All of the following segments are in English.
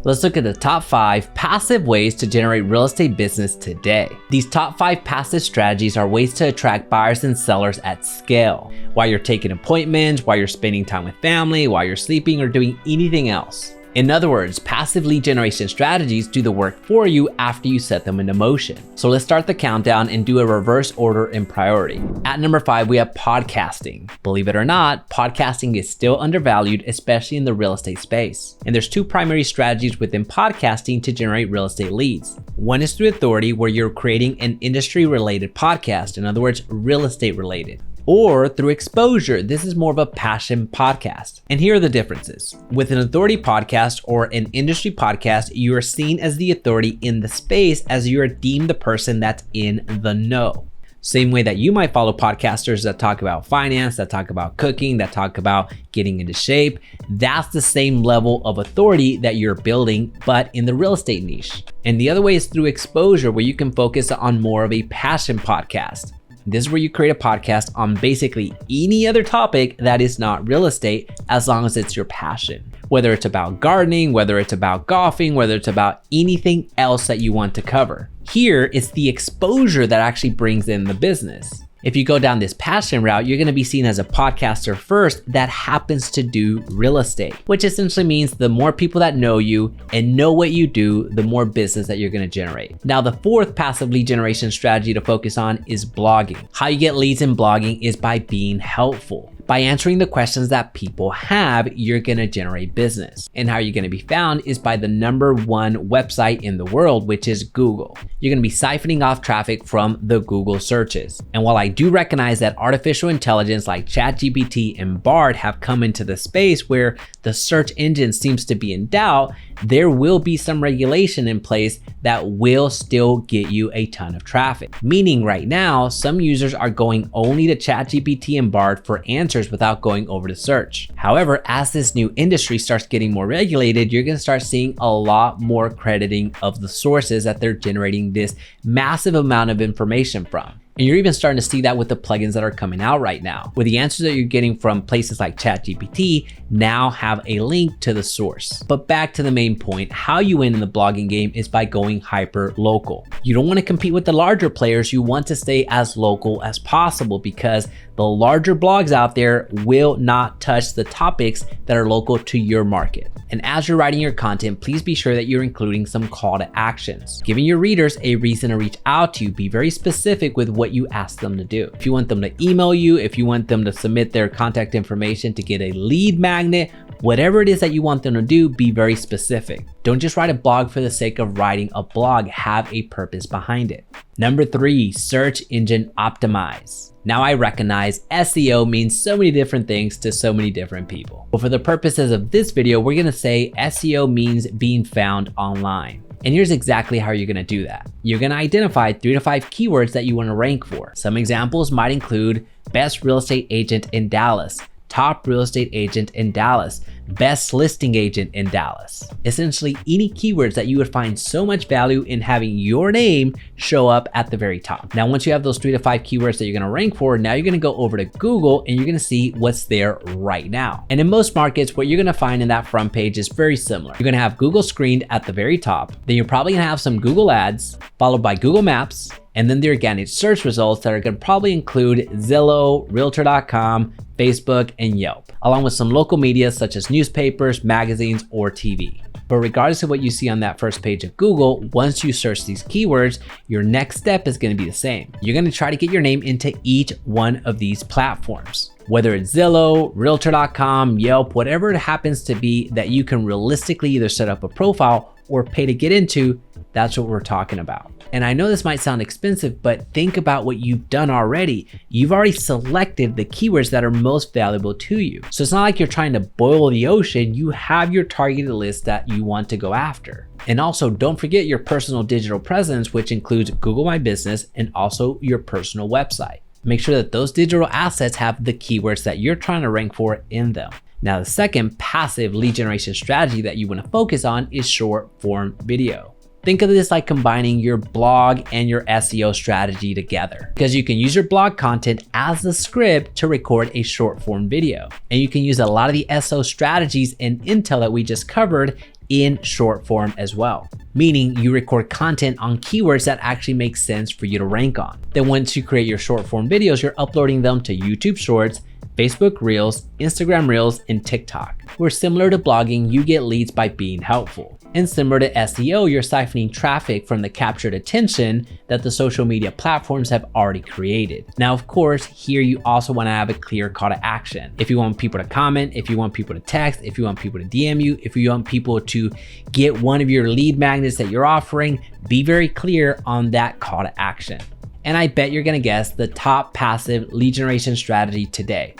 Let's look at the top 5 passive ways to generate real estate business today. These top 5 passive strategies are ways to attract buyers and sellers at scale, while you're taking appointments, while you're spending time with family, while you're sleeping, or doing anything else. In other words, passive lead generation strategies do the work for you after you set them into motion. So let's start the countdown and do a reverse order in priority. At number 5, we have podcasting. Believe it or not, podcasting is still undervalued, especially in the real estate space. And there's 2 primary strategies within podcasting to generate real estate leads. One is through authority, where you're creating an industry-related podcast, in other words, real estate related. Or through exposure. This is more of a passion podcast. And here are the differences. With an authority podcast or an industry podcast, you are seen as the authority in the space, as you are deemed the person that's in the know. Same way that you might follow podcasters that talk about finance, that talk about cooking, that talk about getting into shape. That's the same level of authority that you're building, but in the real estate niche. And the other way is through exposure, where you can focus on more of a passion podcast. This is where you create a podcast on basically any other topic that is not real estate, as long as it's your passion. Whether it's about gardening, whether it's about golfing, whether it's about anything else that you want to cover. Here, it's the exposure that actually brings in the business. If you go down this passion route, you're going to be seen as a podcaster first that happens to do real estate, which essentially means the more people that know you and know what you do, the more business that you're going to generate. Now, the 4th passive lead generation strategy to focus on is blogging. How you get leads in blogging is by being helpful. By answering the questions that people have, you're gonna generate business. And how you're gonna be found is by the number 1 website in the world, which is Google. You're gonna be siphoning off traffic from the Google searches. And while I do recognize that artificial intelligence like ChatGPT and Bard have come into the space where the search engine seems to be in doubt, there will be some regulation in place that will still get you a ton of traffic. Meaning right now, some users are going only to ChatGPT and Bard for answers without going over to search. However, as this new industry starts getting more regulated, you're gonna start seeing a lot more crediting of the sources that they're generating this massive amount of information from. And you're even starting to see that with the plugins that are coming out right now, where the answers that you're getting from places like ChatGPT now have a link to the source. But back to the main point, how you win in the blogging game is by going hyper local. You don't want to compete with the larger players. You want to stay as local as possible, because the larger blogs out there will not touch the topics that are local to your market. And as you're writing your content, please be sure that you're including some call to actions, giving your readers a reason to reach out to you. Be very specific with what you ask them to do. If you want them to email you, if you want them to submit their contact information to get a lead magnet, whatever it is that you want them to do, be very specific. Don't just write a blog for the sake of writing a blog. Have a purpose behind it. Number 3, search engine optimize. Now, I recognize SEO means so many different things to so many different people. But for the purposes of this video, we're gonna say SEO means being found online. And here's exactly how you're gonna do that. You're gonna identify 3 to 5 keywords that you wanna rank for. Some examples might include best real estate agent in Dallas, top real estate agent in Dallas, best listing agent in Dallas. Essentially, any keywords that you would find so much value in having your name show up at the very top. Now, once you have those 3 to 5 keywords that you're gonna rank for, now you're gonna go over to Google and you're gonna see what's there right now. And in most markets, what you're gonna find in that front page is very similar. You're gonna have Google screened at the very top. Then you're probably gonna have some Google ads, followed by Google Maps, and then the organic search results that are gonna probably include Zillow, Realtor.com, Facebook, and Yelp, along with some local media such as newspapers, magazines, or TV. But regardless of what you see on that first page of Google, once you search these keywords, your next step is gonna be the same. You're gonna try to get your name into each one of these platforms. Whether it's Zillow, Realtor.com, Yelp, whatever it happens to be that you can realistically either set up a profile or pay to get into, that's what we're talking about. And I know this might sound expensive, but think about what you've done already. You've already selected the keywords that are most valuable to you. So it's not like you're trying to boil the ocean. You have your targeted list that you want to go after. And also, don't forget your personal digital presence, which includes Google My Business and also your personal website. Make sure that those digital assets have the keywords that you're trying to rank for in them. Now, the second passive lead generation strategy that you want to focus on is short form video. Think of this like combining your blog and your SEO strategy together, because you can use your blog content as the script to record a short form video. And you can use a lot of the SEO strategies and intel that we just covered in short form as well, meaning you record content on keywords that actually make sense for you to rank on. Then once you create your short form videos, you're uploading them to YouTube Shorts, Facebook Reels, Instagram Reels, and TikTok, where similar to blogging, you get leads by being helpful. And similar to SEO, you're siphoning traffic from the captured attention that the social media platforms have already created. Now, of course, here you also want to have a clear call to action. If you want people to comment, if you want people to text, if you want people to DM you, if you want people to get one of your lead magnets that you're offering, be very clear on that call to action. And I bet you're gonna guess the top passive lead generation strategy today.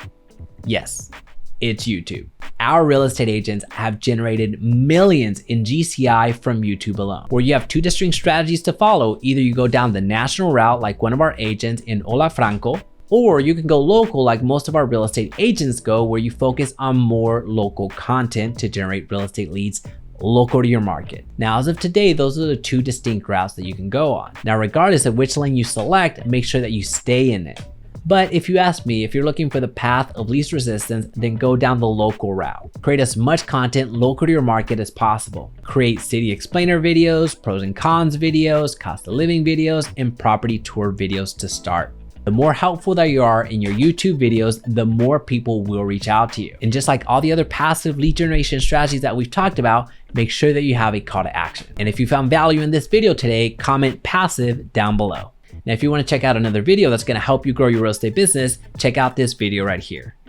Yes, it's YouTube. Our real estate agents have generated millions in GCI from YouTube alone, where you have two distinct strategies to follow. Either you go down the national route like one of our agents in Ola Franco, or you can go local like most of our real estate agents go, where you focus on more local content to generate real estate leads local to your market. Now, as of today, those are the two distinct routes that you can go on. Now, regardless of which lane you select, make sure that you stay in it. But if you ask me, if you're looking for the path of least resistance, then go down the local route. Create as much content local to your market as possible. Create city explainer videos, pros and cons videos, cost of living videos, and property tour videos to start. The more helpful that you are in your YouTube videos, the more people will reach out to you. And just like all the other passive lead generation strategies that we've talked about, make sure that you have a call to action. And if you found value in this video today, comment passive down below. Now, if you want to check out another video that's going to help you grow your real estate business, check out this video right here.